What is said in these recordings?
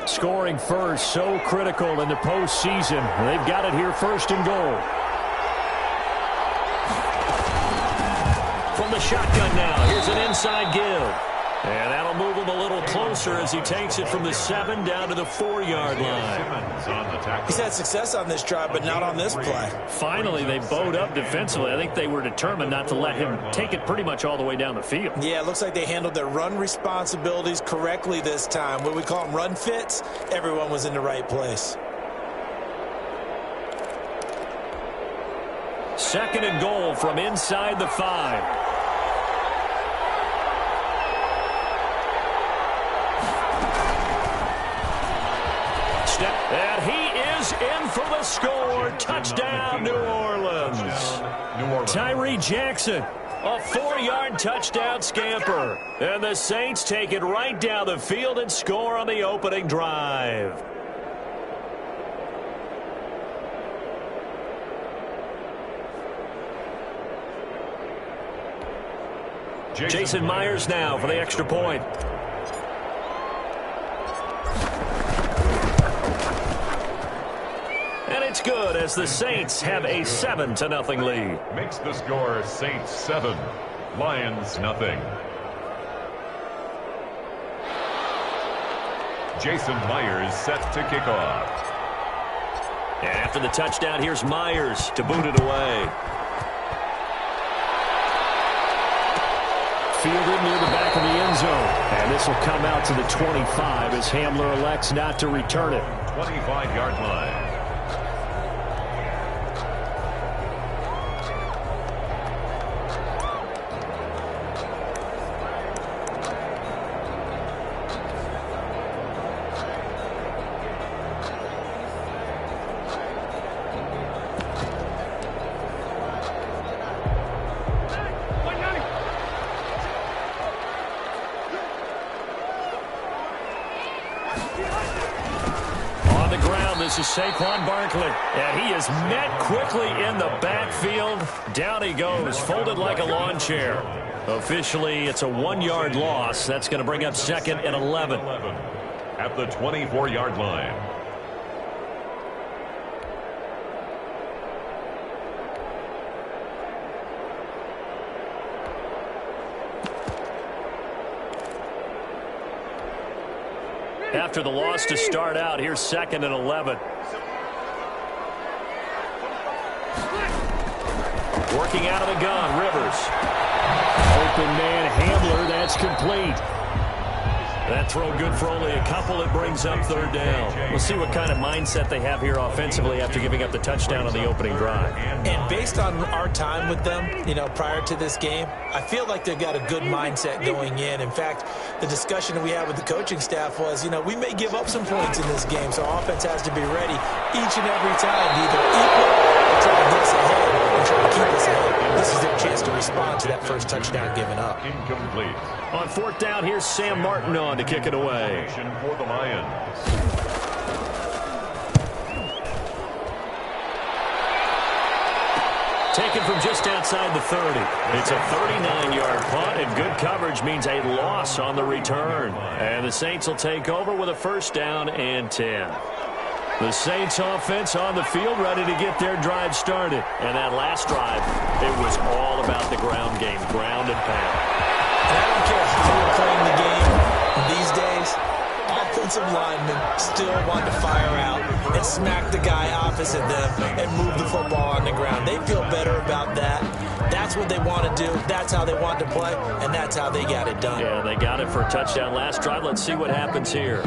Scoring first, so critical in the postseason. They've got it here, first and goal. From the shotgun now, here's an inside give. And that'll move him a little closer as he takes it from the 7 down to the 4-yard line. He's had success on this drive, but not on this play. Finally, they bowed up defensively. I think they were determined not to let him take it pretty much all the way down the field. Yeah, it looks like they handled their run responsibilities correctly this time. What we call them run fits, everyone was in the right place. Second and goal from inside the 5. And he is in for the score. Touchdown, New Orleans. Tyree Jackson, a 4-yard touchdown scamper. And the Saints take it right down the field and score on the opening drive. Jason Myers now for the extra point. And it's good as the Saints have a 7-0 lead. Makes the score Saints 7, Lions nothing. Jason Myers set to kick off. And after the touchdown, here's Myers to boot it away. Fielded near the back of the end zone. And this will come out to the 25 as Hamler elects not to return it. 25-yard line. This is Saquon Barkley, and he is met quickly in the backfield. Down he goes, folded like a lawn chair. Officially, it's a 1-yard loss. That's going to bring up second and 11. At the 24-yard line. After the loss to start out, here's second and 11. Working out of the gun, Rivers. Open man, Hamler, that's complete. That throw good for only a couple. It brings up third down. We'll see what kind of mindset they have here offensively after giving up the touchdown on the opening drive. And based on our time with them, prior to this game, I feel like they've got a good mindset going in. In fact, the discussion that we had with the coaching staff was, we may give up some points in this game, so our offense has to be ready each and every time to either equal or try to get us ahead and try to keep us ahead. This is their chance to respond to that first touchdown given up. Incomplete. On fourth down, here's Sam Martin on to kick it away. For the Lions. Taken from just outside the 30. It's a 39-yard punt, and good coverage means a loss on the return. And the Saints will take over with a first down and 10. The Saints offense on the field ready to get their drive started. And that last drive, it was all about the ground game, ground and pound. And I don't care how we're playing the game these days, offensive linemen still want to fire out and smack the guy opposite them and move the football on the ground. They feel better about that. That's what they want to do. That's how they want to play, and that's how they got it done. Yeah, they got it for a touchdown last drive. Let's see what happens here.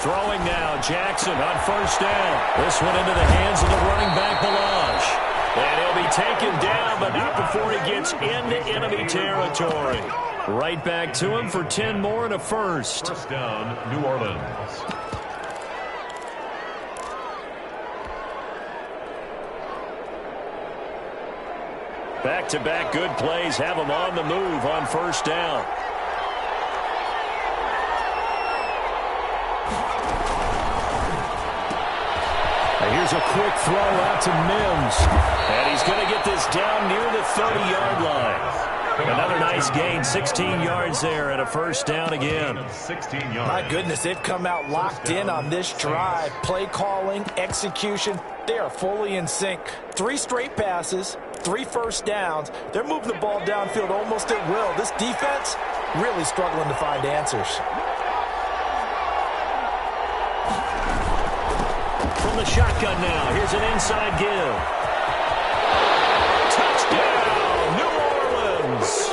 Throwing now, Jackson on first down. This one into the hands of the running back, Balaj. And he'll be taken down, but not before he gets into enemy territory. Right back to him for 10 more and a first. First down, New Orleans. Back-to-back good plays have him on the move on first down. Here's a quick throw out to Mims. And he's going to get this down near the 30-yard line. Another nice gain, 16 yards there and a first down again. 16 yards. My goodness, they've come out locked in on this drive. Play calling, execution, they are fully in sync. 3 straight passes, 3 first downs. They're moving the ball downfield almost at will. This defense really struggling to find answers. From the shotgun now, here's an inside give. Touchdown, New Orleans.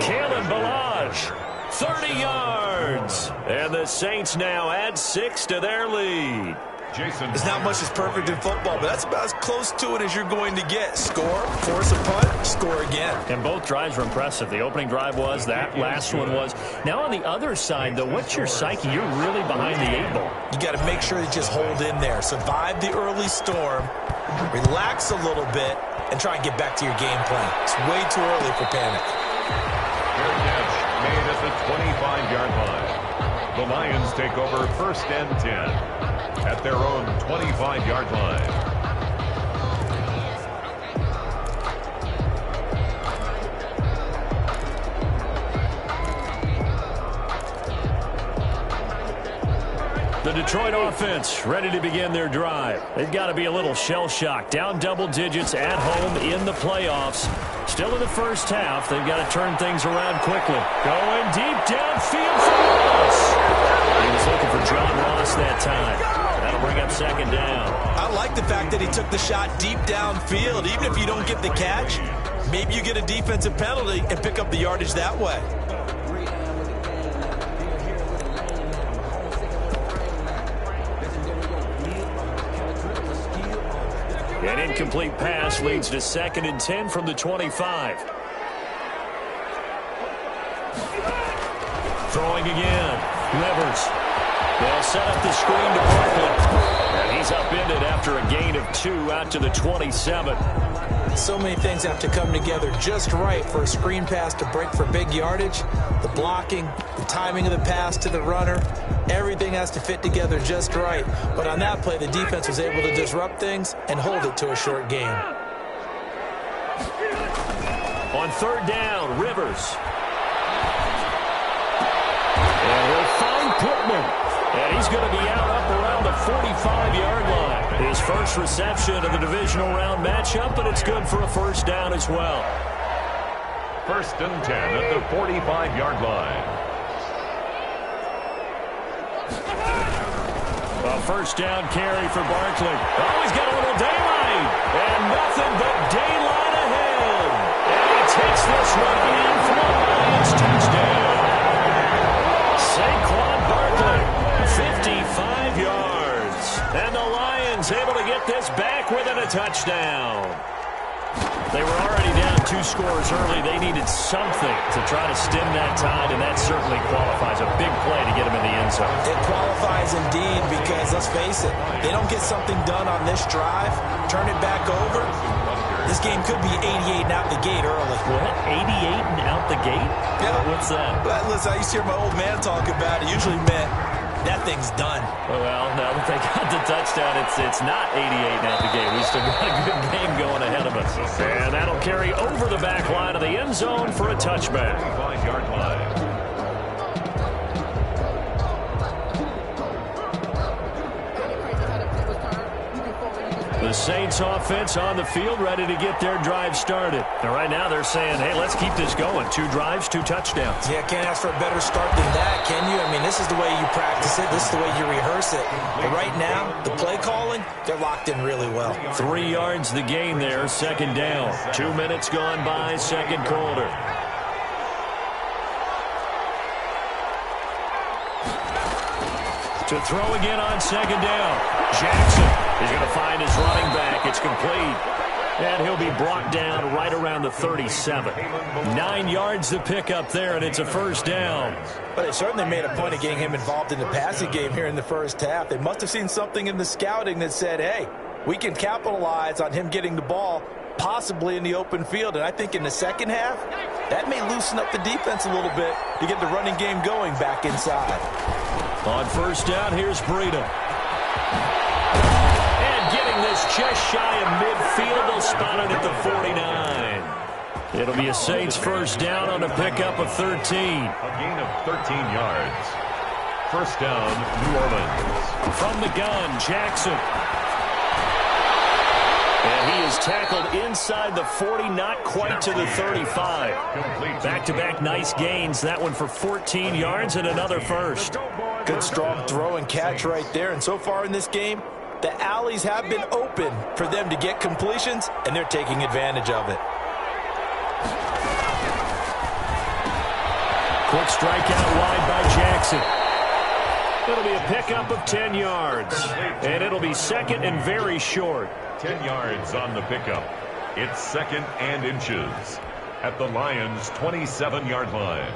Kalen Ballage, 30 yards. And the Saints now add 6 to their lead. There's not much that's perfect in football, but that's about as close to it as you're going to get. Score, force a punt, score again. And both drives were impressive. The opening drive was, that last one was. Now on the other side, though, what's your psyche? You're really behind the 8 ball. You got to make sure you just hold in there. Survive the early storm, relax a little bit, and try and get back to your game plan. It's way too early for panic. Fair catch made at the 25-yard line. The Lions take over 1st and 10 at their own 25-yard line. The Detroit offense ready to begin their drive. They've got to be a little shell-shocked. Down double digits at home in the playoffs. Still in the first half. They've got to turn things around quickly. Going deep downfield for Ross. He was looking for John Ross that time. That'll bring up 2nd down. I like the fact that he took the shot deep downfield. Even if you don't get the catch, maybe you get a defensive penalty and pick up the yardage that way. An incomplete pass leads to 2nd and 10 from the 25. Throwing again. Rivers. They'll set up the screen to Barkley. And he's upended after a gain of 2 out to the 27. So many things have to come together just right for a screen pass to break for big yardage. The blocking, the timing of the pass to the runner, everything has to fit together just right. But on that play, the defense was able to disrupt things and hold it to a short gain. On 3rd down, Rivers. And we'll find Pittman. And he's going to be out up around the 45-yard line. His first reception of the divisional round matchup, but it's good for a first down as well. 1st and 10 at the 45-yard line. A first down carry for Barkley. Oh, he's got a little daylight. And nothing but daylight ahead. And he takes this one in for the Lions touchdown. Saquon Barkley, 55 yards. And the Lions able to get this back within a touchdown. They were already down 2 scores early. They needed something to try to stem that tide, and that certainly qualifies. A big play to get them in the end zone. It qualifies indeed because, let's face it, they don't get something done on this drive, turn it back over, this game could be 88 and out the gate early. What? 88 and out the gate? Yeah. What's that? But listen, I used to hear my old man talk about it. Usually meant that thing's done. Well, now that they got the touchdown, it's not 88 and out the gate. We still got a good game going ahead of us. And that'll carry over the back line of the end zone for a touchback. 5-yard line. The Saints offense on the field ready to get their drive started. And right now they're saying, hey, let's keep this going. 2 drives, 2 touchdowns. Yeah, can't ask for a better start than that, can you? I mean, this is the way you practice it. This is the way you rehearse it. But right now, the play calling, they're locked in really well. 3 yards the gain there, 2nd down. 2 minutes gone by, 2nd quarter. To throw again on 2nd down. Jackson is going to find his running back. It's complete. And he'll be brought down right around the 37. 9 yards to pick up there, and it's a first down. But they certainly made a point of getting him involved in the passing game here in the first half. They must have seen something in the scouting that said, hey, we can capitalize on him getting the ball possibly in the open field. And I think in the second half, that may loosen up the defense a little bit to get the running game going back inside. On first down, here's Breida. And getting It's just shy of midfield. They'll spot it at the 49. It'll be a Saints first down on a pickup of 13. A gain of 13 yards. First down, New Orleans. From the gun, Jackson. And he is tackled inside the 40, not quite to the 35. Back-to-back nice gains. That one for 14 yards and another first. Good strong throw and catch right there. And so far in this game, the alleys have been open for them to get completions, and they're taking advantage of it. Quick strike out wide by Jackson. It'll be a pickup of 10 yards. And it'll be second and very short. 10 yards on the pickup. It's second and inches at the Lions' 27-yard line.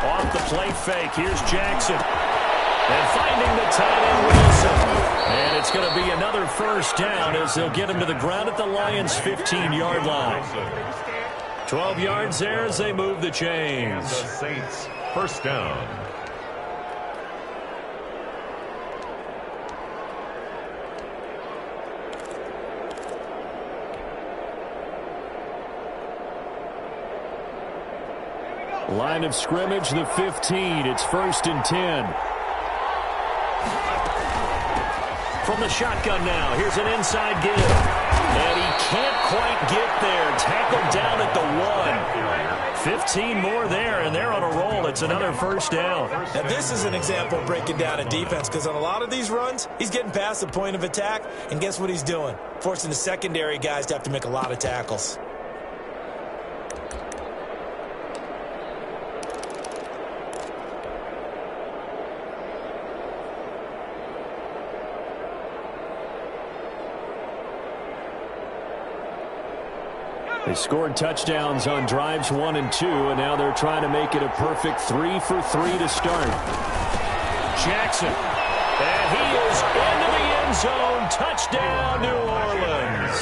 Off the play fake. Here's Jackson. And finding the tight end, Wilson. And it's going to be another first down as they'll get him to the ground at the Lions' 15-yard line. 12 yards there as they move the chains. The Saints first down. Line of scrimmage, the 15. It's first and 10. From the shotgun now, here's an inside give. And he can't quite get there. Tackled down at the 1. 15 more there, and they're on a roll. It's another first down. Now, this is an example of breaking down a defense, because on a lot of these runs, he's getting past the point of attack, and guess what he's doing? Forcing the secondary guys to have to make a lot of tackles. They scored touchdowns on drives 1 and 2, and now they're trying to make it a perfect 3 for 3 to start. Jackson, and he is into the end zone. Touchdown, New Orleans.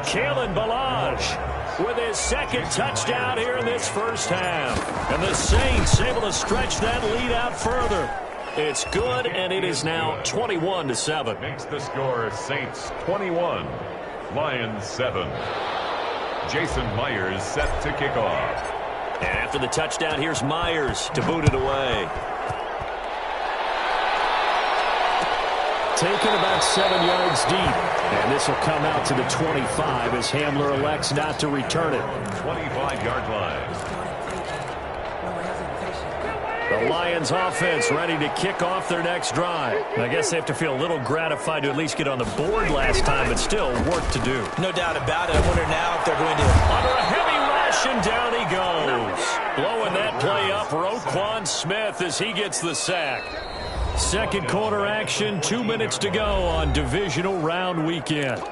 Kalen Ballage with his second touchdown here in this first half. And the Saints able to stretch that lead out further. It's good, and it is now 21-7. Makes the score Saints 21, Lions 7. Jason Myers set to kick off. And after the touchdown, here's Myers to boot it away. Taken about 7 yards deep. And this will come out to the 25 as Hamler elects not to return it. 25-yard line. The Lions offense ready to kick off their next drive. I guess they have to feel a little gratified to at least get on the board last time, but still work to do. No doubt about it. I wonder now if they're going to... Under a heavy rush, and down he goes. Blowing that play up, Roquan Smith as he gets the sack. Second quarter action, 2 minutes to go on divisional round weekend.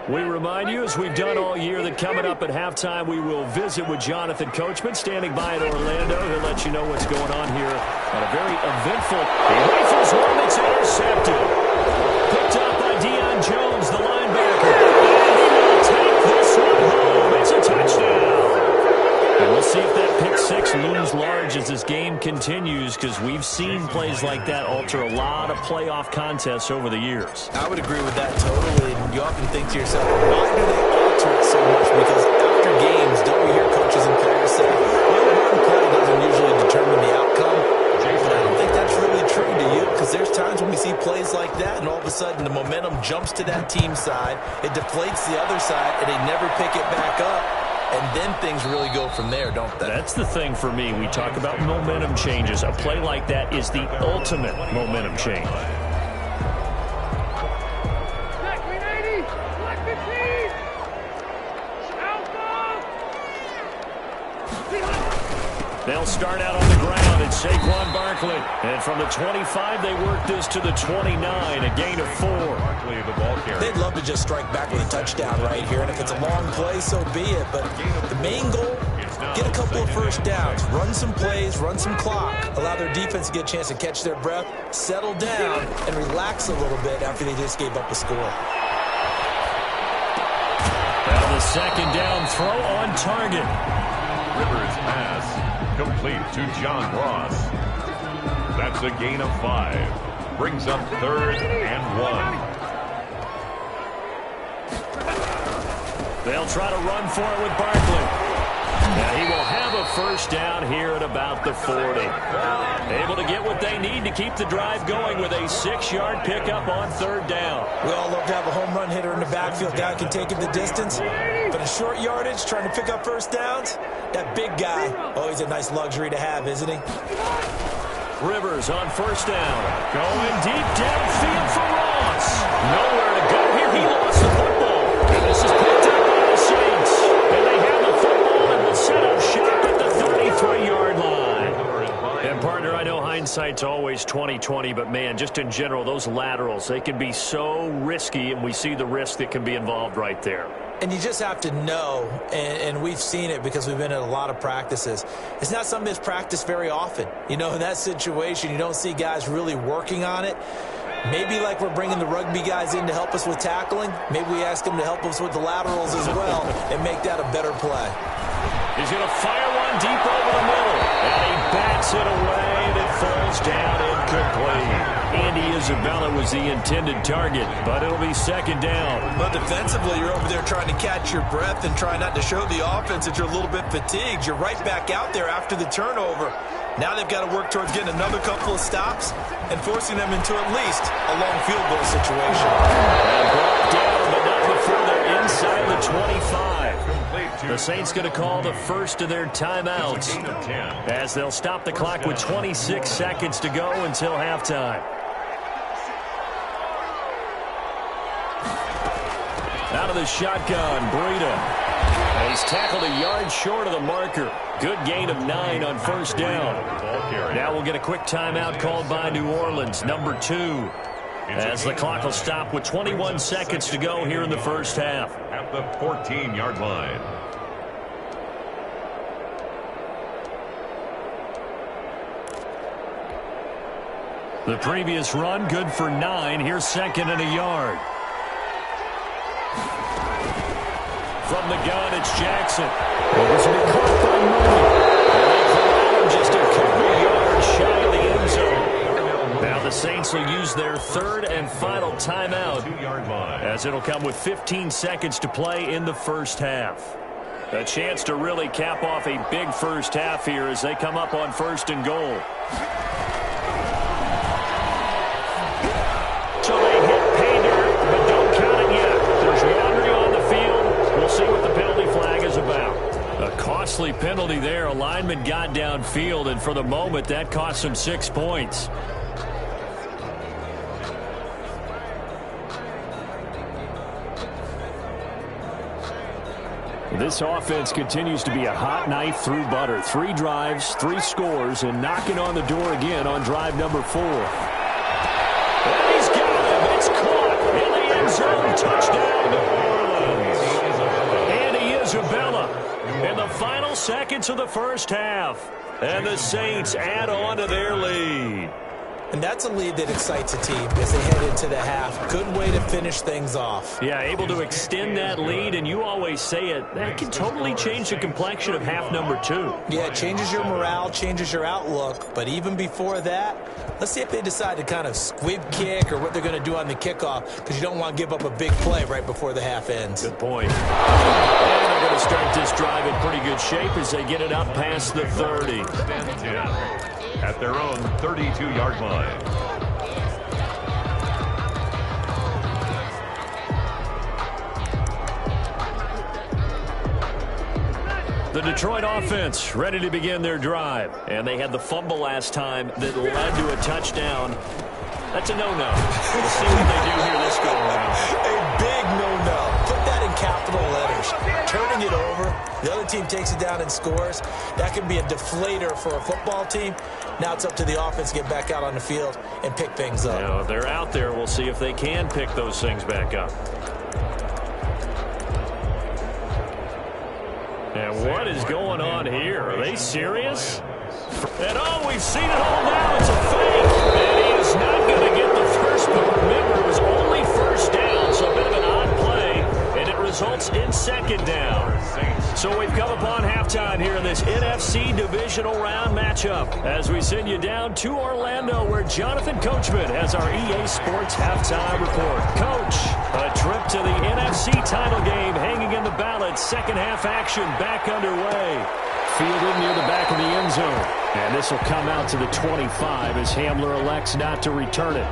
We remind you, as we've done all year, that coming up at halftime, we will visit with Jonathan Coachman, standing by in Orlando. He'll let you know what's going on here on a very eventful. He rifles one that's intercepted. Picked up by Deion Jones, the linebacker. And he will take this one home. It's a touchdown. And we'll see if that pick six looms large as this game continues, because we've seen plays like that alter a lot of playoff contests over the years. I would agree with that totally. And you often think to yourself, why do they alter it so much? Because after games, don't we hear coaches and players say, well, one play doesn't usually determine the outcome? But I don't think that's really true to you, because there's times when we see plays like that, and all of a sudden the momentum jumps to that team side, it deflates the other side, and they never pick it back up. And then things really go from there, don't they? That's the thing for me. We talk about momentum changes. A play like that is the ultimate momentum change. They'll start out on the ground. it's Saquon Barkley. And from the 25, they work this to the 29, a gain of 4. Barkley, the ball carrier. They'd love to just strike back with a touchdown right here, and if it's a long play, so be it. But the main goal, get a couple of first downs, run some plays, run some clock, allow their defense to get a chance to catch their breath, settle down, and relax a little bit after they just gave up a score. Now the second down throw on target. Rivers pass complete to John Ross. That's a gain of 5. Brings up 3rd and 1. They'll try to run for it with Barkley. Now he will have a first down here at about the 40. Able to get what they need to keep the drive going with a 6-yard pickup on 3rd down. We all love to have a home run hitter in the backfield. Guy can take it the distance. But in short yardage, trying to pick up first downs, that big guy, always a nice luxury to have, isn't he? Rivers on first down. Going deep downfield for Ross. Nowhere to go here. He lost the football. And this is picked up by the Saints. And they have the football and will set up shop at the 33-yard line. And, partner, I know hindsight's always 20/20, but, man, just in general, those laterals, they can be so risky, and we see the risk that can be involved right there. And you just have to know, and we've seen it because we've been at a lot of practices. It's not something that's practiced very often. You know, in that situation, you don't see guys really working on it. Maybe like we're bringing the rugby guys in to help us with tackling. Maybe we ask them to help us with the laterals as well and make that a better play. He's going to fire one deep over the middle. And he bats it away, and it falls down incomplete. Andy Isabella was the intended target, but it'll be second down. But defensively, you're over there trying to catch your breath and try not to show the offense that you're a little bit fatigued. You're right back out there after the turnover. Now they've got to work towards getting another couple of stops and forcing them into at least a long field goal situation. And brought down, but not before they're inside the 25. The Saints going to call the first of their timeouts as they'll stop the clock with 26 seconds to go until halftime. Out of the shotgun, Breida. He's tackled a yard short of the marker. Good gain of 9 on first down. Now we'll get a quick timeout called by New Orleans, number 2. As the clock will stop with 21 seconds to go here in the first half. At the 14-yard line. The previous run, good for 9. Here's second and a yard. From the gun, it's Jackson. This will be caught by Mooney. And they corral him just a couple yards shy of the end zone. Now the Saints will use their third and final timeout as it'll come with 15 seconds to play in the first half. A chance to really cap off a big first half here as they come up on first and goal. So they hit pay dirt, but don't count it yet. There's laundry on the field. We'll see what the penalty flag is about. A costly penalty there. A lineman got downfield, and for the moment, that cost him 6 points. This offense continues to be a hot knife through butter. 3 drives, 3 scores, and knocking on the door again on drive number 4. And he's got him. It's caught in the end zone. Touchdown, New Orleans. Andy Isabella in the final seconds of the first half. And the Saints add on to their lead. And that's a lead that excites a team as they head into the half. Good way to finish things off. Yeah, able to extend that lead, and you always say it, that can totally change the complexion of half number 2. Yeah, it changes your morale, changes your outlook. But even before that, let's see if they decide to kind of squib kick or what they're going to do on the kickoff, because you don't want to give up a big play right before the half ends. Good point. And they're going to start this drive in pretty good shape as they get it up past the 30. At their own 32-yard line. The Detroit offense ready to begin their drive. And they had the fumble last time that led to a touchdown. That's a no-no. We'll see what they do here this go around. A big no-no. Put that in capital letters. Turning it over The other team takes it down and scores. That can be a deflator for a football team. Now it's up to the offense to get back out on the field and pick things up. If they're out there, we'll see if they can pick those things back up. And what is going on here? Are they serious? And we've seen it all now. It's a fake. And he is not going to get the first, but remember, it was only first down, so a bit of an odd play, and it results in second down. So we've come upon halftime here in this NFC divisional round matchup as we send you down to Orlando where Jonathan Coachman has our EA Sports halftime report. Coach, a trip to the NFC title game hanging in the balance. Second half action back underway. Fielded near the back of the end zone. And this will come out to the 25 as Hamler elects not to return it.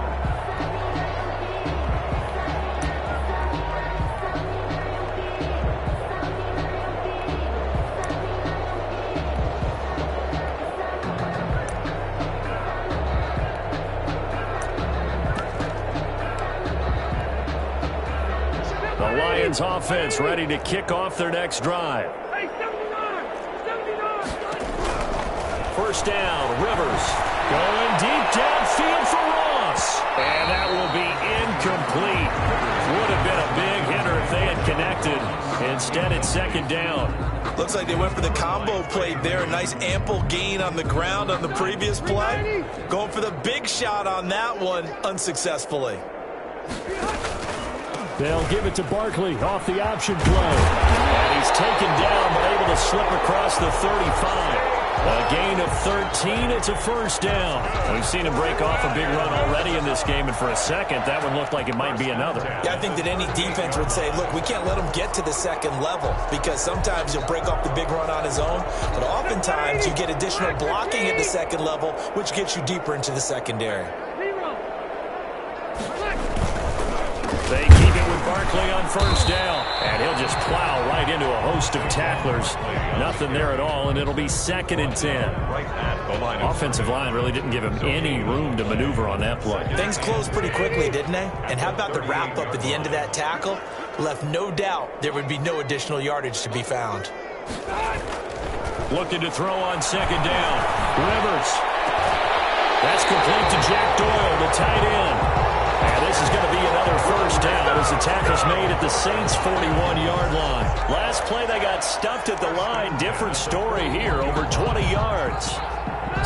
The Lions offense ready to kick off their next drive. First down, Rivers going deep downfield for Ross. And that will be incomplete. Would have been a big hitter if they had connected. Instead, it's second down. Looks like they went for the combo play there. A nice ample gain on the ground on the previous play. Going for the big shot on that one unsuccessfully. They'll give it to Barkley off the option play. And he's taken down but able to slip across the 35. A gain of 13. It's a first down. We've seen him break off a big run already in this game, and for a second, that one looked like it might be another. Yeah, I think that any defense would say, look, we can't let him get to the second level because sometimes he'll break off the big run on his own, but oftentimes you get additional blocking at the second level, which gets you deeper into the secondary. They keep it with Barkley on first down, and he'll just plow right into a host of tacklers. Nothing there at all, and it'll be second and 10. Offensive line really didn't give him any room to maneuver on that play. Things closed pretty quickly, didn't they? And how about the wrap-up at the end of that tackle? Left no doubt there would be no additional yardage to be found. Looking to throw on second down. Rivers. That's complete to Jack Doyle, the tight end. And this is going to be another first down as the tackle's made at the Saints' 41-yard line. Last play, they got stuffed at the line. Different story here, over 20 yards.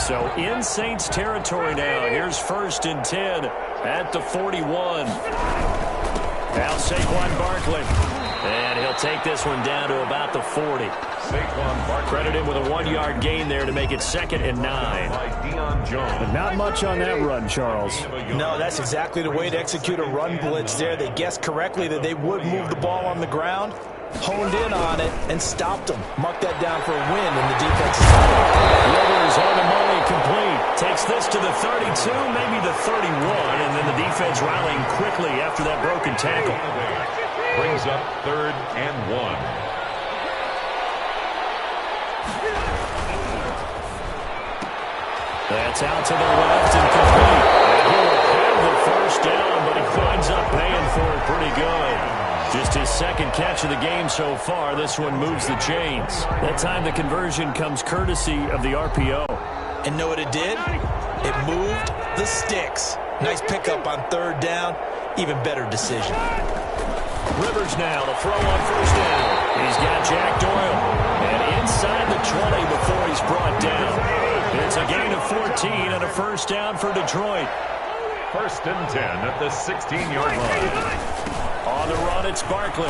So in Saints territory now. Here's first and 10 at the 41. Now Saquon Barkley. And he'll take this one down to about the 40. Credit him with a 1-yard gain there to make it second and 9. But not much on that run, Charles. No, that's exactly the way to execute a run blitz there. They guessed correctly that they would move the ball on the ground, honed in on it, and stopped them. Mark that down for a win in the defensive side. Rivers on the money, complete. Takes this to the 32, maybe the 31, and then the defense rallying quickly after that broken tackle. Brings up third and 1. That's out to the left and complete. And he will have the first down, but he winds up paying for it pretty good. Just his second catch of the game so far. This one moves the chains. That time the conversion comes courtesy of the RPO. And know what it did? It moved the sticks. Nice pickup on third down. Even better decision. Rivers now to throw on first down. He's got Jack Doyle. And inside the 20 before he's brought down. It's a gain of 14 and a first down for Detroit. First and 10 at the 16-yard line. On the run, it's Barkley.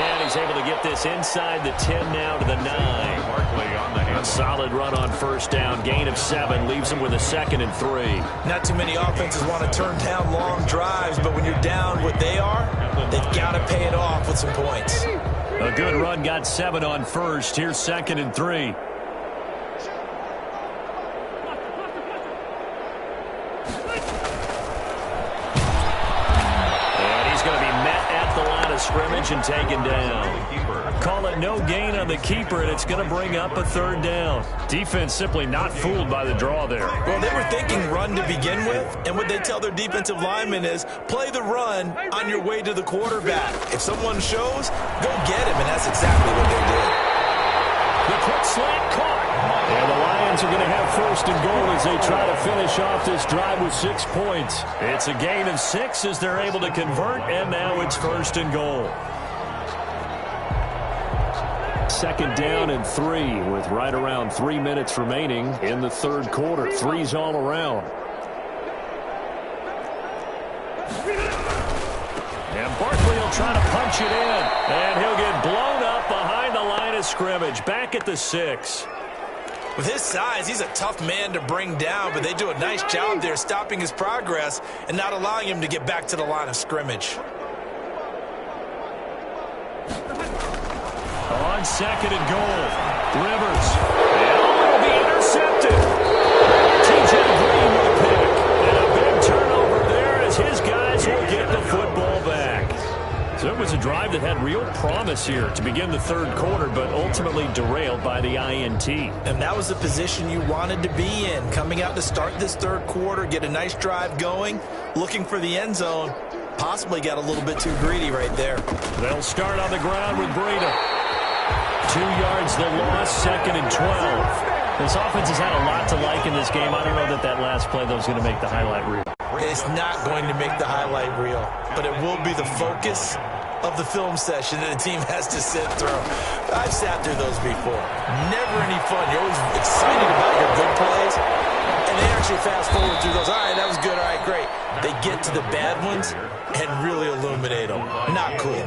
And he's able to get this inside the 10 now to the 9. Barkley on the hand. A solid run on first down. Gain of 7 leaves him with a second and 3. Not too many offenses want to turn down long drives, but when you're down what they are, they've got to pay it off with some points. A good run, got 7 on first. Here's second and 3. scrimmage and taken down. Call it no gain on the keeper, and it's going to bring up a third down. Defense simply not fooled by the draw there. Well, they were thinking run to begin with, and what they tell their defensive linemen is play the run on your way to the quarterback. If someone shows, go get him, and that's exactly what they did. The quick slant caught. And the Lions are going to have first and goal as they try to finish off this drive with 6 points. It's a gain of 6 as they're able to convert, and now it's first and goal. Second down and 3 with right around 3 minutes remaining in the third quarter. Threes all around. And Barkley will try to punch it in. And he'll get blown up behind the line of scrimmage. Back at the 6. With his size, he's a tough man to bring down, but they do a nice job there stopping his progress and not allowing him to get back to the line of scrimmage. On second and goal, Rivers. And will be intercepted. T.J. Green with a pick. And a big turnover there as his guys will get the football back. So it was a drive that had real promise here to begin the third quarter, but ultimately derailed by the INT. And that was the position you wanted to be in, coming out to start this third quarter, get a nice drive going, looking for the end zone. Possibly got a little bit too greedy right there. They'll start on the ground with Breida. 2 yards the loss, second and 12. This offense has had a lot to like in this game. I don't know that that last play, though, is going to make the highlight reel. It's not going to make the highlight reel, but it will be the focus of the film session that the team has to sit through. I've sat through those before. Never any fun. You're always excited about your good plays, and they actually fast forward through those. All right, that was good. All right, great. They get to the bad ones and really illuminate them. Not cool.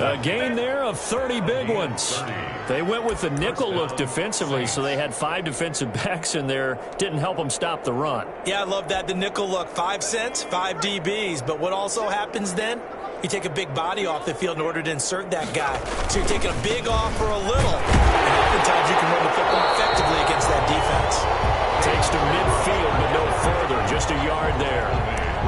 A gain there of 30 big ones. They went with the nickel look defensively, so they had 5 defensive backs in there. Didn't help them stop the run. Yeah, I love that. The nickel look, 5 cents, 5 DBs. But what also happens then? You take a big body off the field in order to insert that guy. So you're taking a big off for a little. And oftentimes you can run the football effectively against that defense. Takes to midfield, but no further. Just a yard there.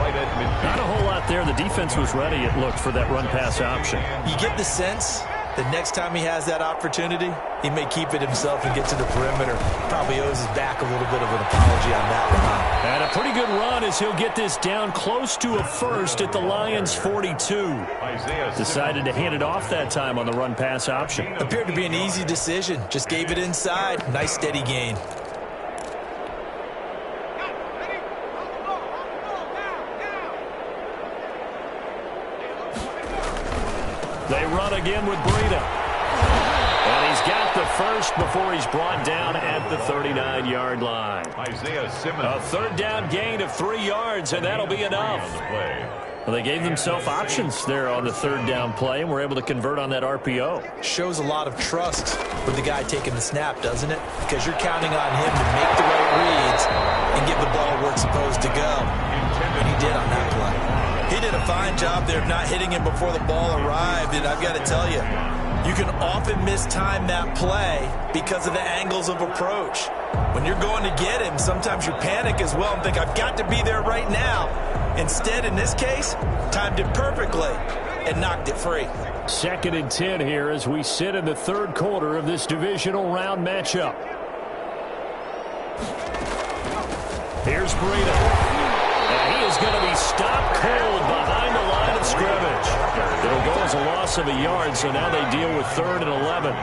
Right at midfield. Not a whole lot there. The defense was ready, it looked, for that run-pass option. You get the sense the next time he has that opportunity, he may keep it himself and get to the perimeter. Probably owes his back a little bit of an apology on that one. And a pretty good run as he'll get this down close to a first at the Lions' 42. Decided to hand it off that time on the run-pass option. Appeared to be an easy decision. Just gave it inside. Nice steady gain. They run again with Breida. And he's got the first before he's brought down at the 39-yard line. Isaiah Simmons. A third down gain of 3 yards, and that'll be enough. Well, they gave themselves options there on the third down play, and were able to convert on that RPO. Shows a lot of trust with the guy taking the snap, doesn't it? Because you're counting on him to make the right reads and give the ball where it's supposed to go. And he did on that play. He did a fine job there of not hitting him before the ball arrived, and I've got to tell you, you can often mistime that play because of the angles of approach. When you're going to get him, sometimes you panic as well and think, I've got to be there right now. Instead, in this case, timed it perfectly and knocked it free. Second and 10 here as we sit in the third quarter of this divisional round matchup. Here's Breida. And he is going to be stopped cold behind the line of scrimmage. It'll go as a loss of a yard, so now they deal with 3rd and 11.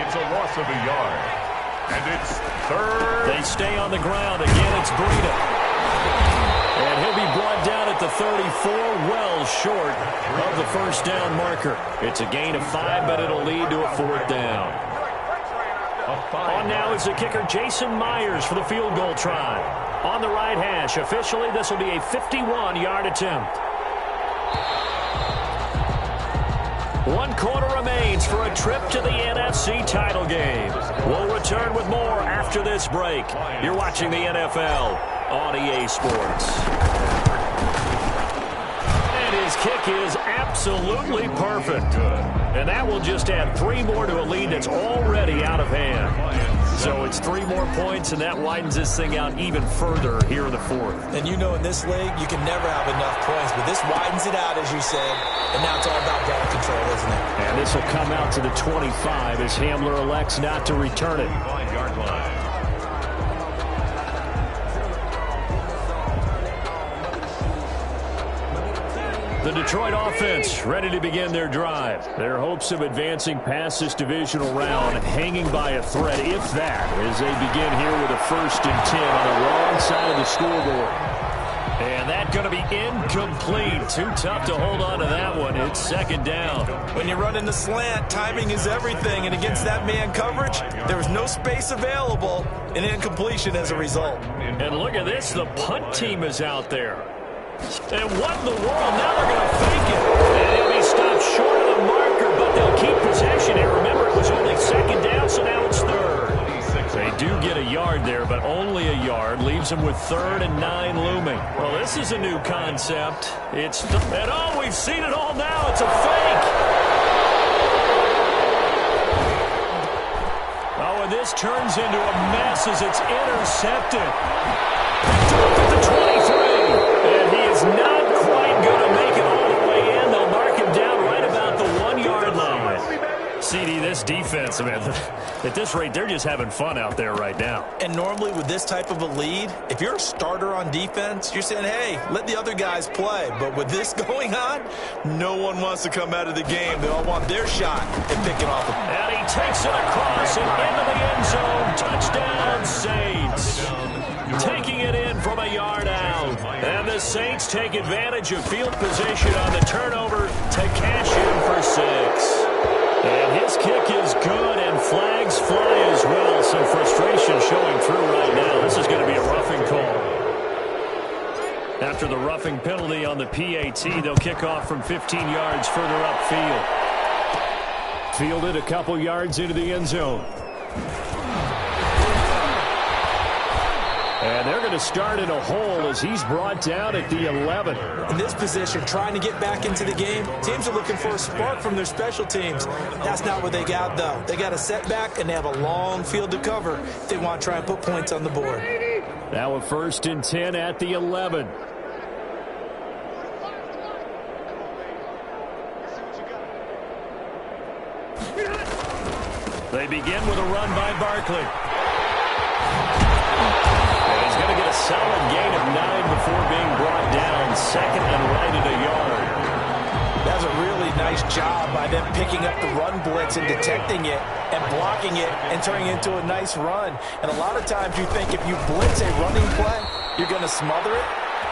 It's a loss of a yard. And it's third. They stay on the ground. Again, it's Breida. And he'll be brought down at the 34, well short of the first down marker. It's a gain of 5, but it'll lead to a 4th down. On now is the kicker, Jason Myers, for the field goal try. On the right hash, officially, this will be a 51-yard attempt. 1 quarter remains for a trip to the NFC title game. We'll return with more after this break. You're watching the NFL on EA Sports. And his kick is absolutely perfect. And that will just add 3 more to a lead that's already out of hand. So it's 3 more points, and that widens this thing out even further here in the 4th. And you know, in this league, you can never have enough points, but this widens it out, as you said, and now it's all about ball control. this will come out to the 25 as Hamler elects not to return it. 5-yard line. The Detroit offense ready to begin their drive. Their hopes of advancing past this divisional round hanging by a thread, if that, as they begin here with a 1st and 10 on the wrong side of the scoreboard. And that's going to be incomplete. Too tough to hold on to that one. It's 2nd down. When you're running the slant, timing is everything. And against that man coverage, there was no space available, and incompletion as a result. And look at this. The punt team is out there. And what in the world? Now they're going to fake it. And he'll be stopped short of the marker, but they'll keep possession. And remember, it was only 2nd down, so now it's 3rd. They do get a yard there, but only a yard. Leaves them with 3rd and 9 looming. Well, this is a new concept. And oh, we've seen it all now. It's a fake. Oh, and this turns into a mess as it's intercepted. Picked up at the 23. And he is not quite going to make it all the way in. They'll mark him down right about the 1-yard line. CD, this defense, man, at this rate, they're just having fun out there right now. And normally with this type of a lead, if you're a starter on defense, you're saying, hey, let the other guys play. But with this going on, no one wants to come out of the game. They all want their shot at picking off. And he takes it across and into the end zone. Touchdown, Saints. Taking it in from a yard out. And the Saints take advantage of field position on the turnover to cash in for 6. And his kick is good, and flags fly as well. Some frustration showing through right now. This is going to be a roughing call. After the roughing penalty on the PAT, they'll kick off from 15 yards further upfield. Fielded a couple yards into the end zone. And they're going to start in a hole as he's brought down at the 11. In this position, trying to get back into the game, teams are looking for a spark from their special teams. That's not what they got, though. They got a setback, and they have a long field to cover if they want to try and put points on the board. Now a 1st and 10 at the 11. They begin with a run by Barkley. Going to get a solid gain of 9 before being brought down. 2nd and right at a yard. That's a really nice job by them picking up the run blitz and detecting it and blocking it and turning it into a nice run. And a lot of times you think if you blitz a running play, you're going to smother it.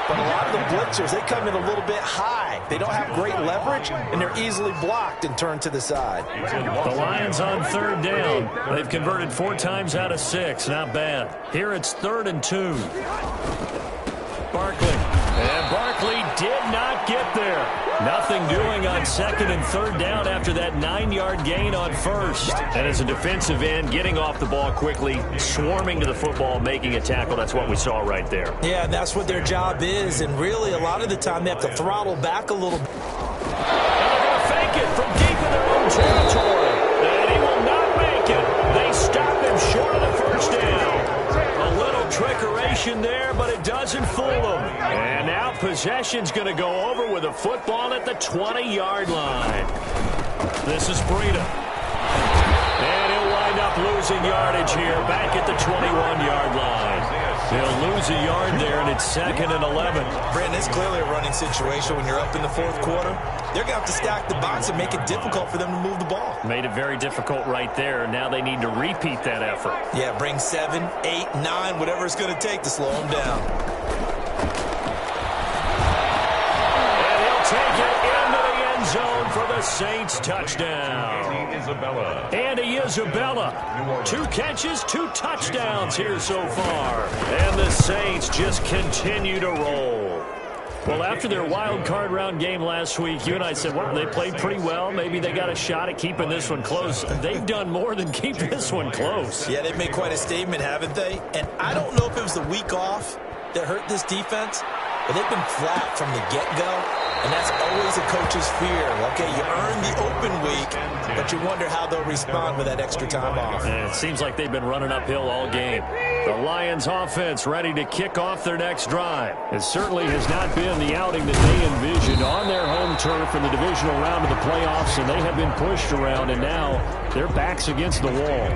But a lot of the blitzers, they come in a little bit high. They don't have great leverage, and they're easily blocked and turned to the side. The Lions on 3rd down. They've converted 4 times out of 6. Not bad. Here it's 3rd and 2. Barkley. And Barkley did not get there. Nothing doing on 2nd and 3rd down after that 9-yard gain on 1st. And as a defensive end, getting off the ball quickly, swarming to the football, making a tackle. That's what we saw right there. Yeah, that's what their job is. And really, a lot of the time, they have to throttle back a little. And they're going to fake it from deep in their own territory. And he will not make it. They stop him short of the 1st down. A little trickeration there, but it doesn't fool them. And now possession's going to go over with a football at the 20-yard line. This is Breida. And he'll wind up losing yardage here back at the 21-yard line. He'll lose a yard there, and it's 2nd and 11. Brandon, it's clearly a running situation when you're up in the 4th quarter. They're going to have to stack the box and make it difficult for them to move the ball. Made it very difficult right there. Now they need to repeat that effort. Yeah, bring 7, 8, 9, whatever it's going to take to slow them down. And he'll take it into the end zone for the Saints touchdown. Andy Isabella. 2 catches, 2 touchdowns here so far. And the Saints just continue to roll. Well, after their wild card round game last week, you and I said, well, they played pretty well. Maybe they got a shot at keeping this one close. They've done more than keep this one close. Yeah, they've made quite a statement, haven't they? And I don't know if it was the week off that hurt this defense, but they've been flat from the get-go. And that's always a coach's fear. Okay, you earn the open week, but you wonder how they'll respond with that extra time off. And it seems like they've been running uphill all game. The Lions offense ready to kick off their next drive. It certainly has not been the outing that they envisioned on their home turf in the divisional round of the playoffs, and they have been pushed around, and now their backs against the wall.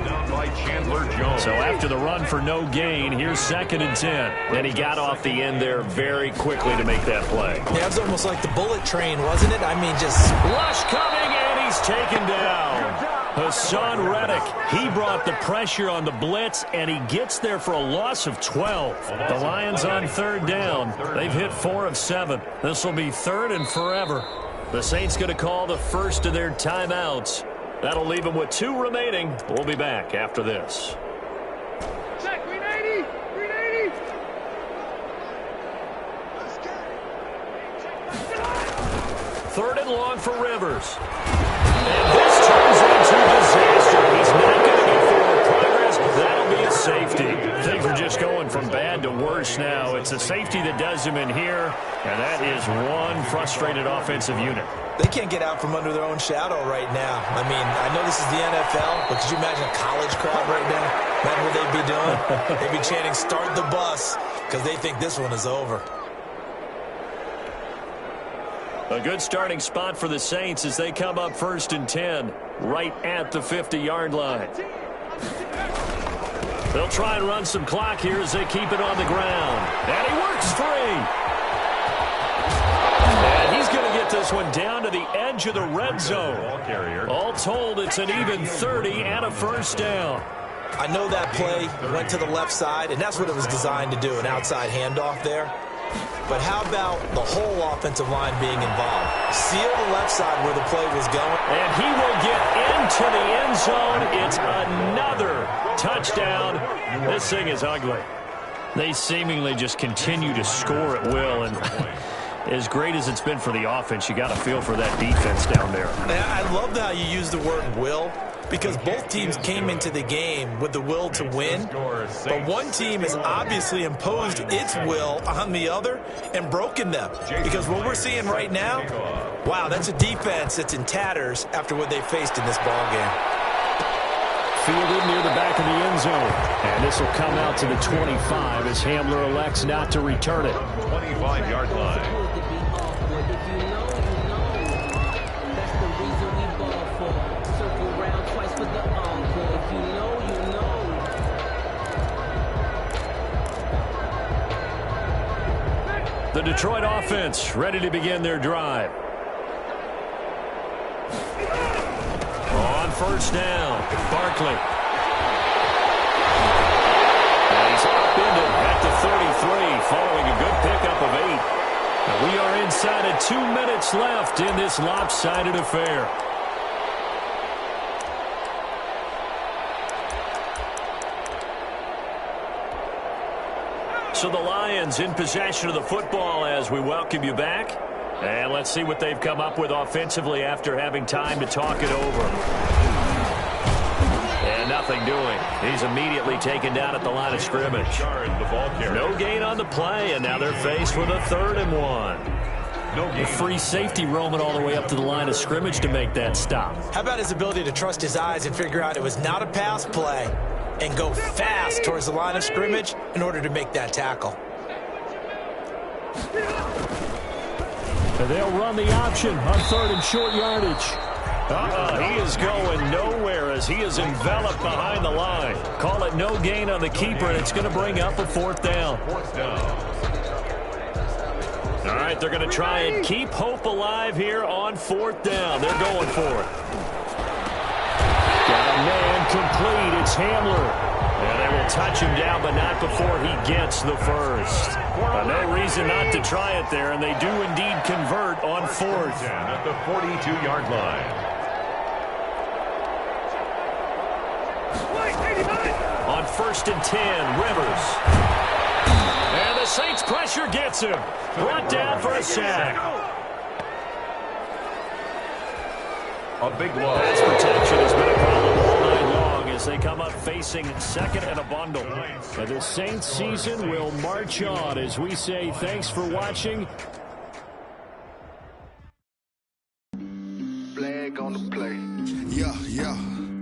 So after the run for no gain, here's 2nd and 10. And he got off the end there very quickly to make that play. Yeah, it was almost like the bullet train, wasn't it? I mean, just... Rush coming, and he's taken down. Hassan Reddick, he brought the pressure on the blitz, and he gets there for a loss of 12. The Lions on 3rd down. They've hit 4 of 7. This will be 3rd and forever. The Saints going to call the first of their timeouts. That'll leave them with 2 remaining. We'll be back after this. Check, 380! 380! 3rd and long for Rivers. And this turns into disaster. He's not going to get forward progress. That'll be a safety. Things are just going from bad to worse now. It's a safety that does him in here, and that is one frustrated offensive unit. They can't get out from under their own shadow right now. I mean, I know this is the NFL, but could you imagine a college crowd right now? Imagine what they'd be doing. They'd be chanting, "Start the bus," because they think this one is over. A good starting spot for the Saints as they come up 1st and 10, right at the 50-yard line. They'll try and run some clock here as they keep it on the ground. And he works free. And he's going to get this one down to the edge of the red zone. All told, it's an even 30 and a 1st down. I know that play went to the left side, and that's what it was designed to do, an outside handoff there. But how about the whole offensive line being involved? Seal the left side where the play was going. And he will get into the end zone. It's another touchdown. This thing is ugly. They seemingly just continue to score at will. And as great as it's been for the offense, you got to feel for that defense down there. I love how you use the word will, because both teams came into the game with the will to win, but one team has obviously imposed its will on the other and broken them. Because what we're seeing right now, wow, that's a defense that's in tatters after what they faced in this ballgame. Fielded near the back of the end zone. And this will come out to the 25 as Hamler elects not to return it. 25-yard line. The Detroit offense ready to begin their drive. On 1st down, Barkley. And he's upended at the 33 following a good pickup of 8. And we are inside of 2 minutes left in this lopsided affair. So the Lions in possession of the football as we welcome you back. And let's see what they've come up with offensively after having time to talk it over. And nothing doing. He's immediately taken down at the line of scrimmage. No gain on the play, and now they're faced with a 3rd and 1. A free safety roaming all the way up to the line of scrimmage to make that stop. How about his ability to trust his eyes and figure out it was not a pass play and go fast towards the line of scrimmage in order to make that tackle? And they'll run the option on 3rd and short yardage. He is going nowhere as he is enveloped behind the line. Call it no gain on the keeper, and it's going to bring up a 4th down. All right, they're going to try and keep hope alive here on 4th down. They're going for it. Got a man complete. It's Hamler. And they will touch him down, but not before he gets the 1st. No reason not to try it there, and they do indeed convert on 4th. At the 42-yard line. On 1st and 10, Rivers. And the Saints pressure gets him. Brought down for a sack. A big loss. Pass protection has been a problem all night long as they come up facing 2nd and a bundle. But the Saints season will march on as we say thanks for watching. Flag on the play. Yeah, yeah.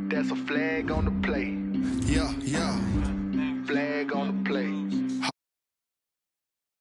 That's a flag on the play. Yeah, yeah. flag on the play.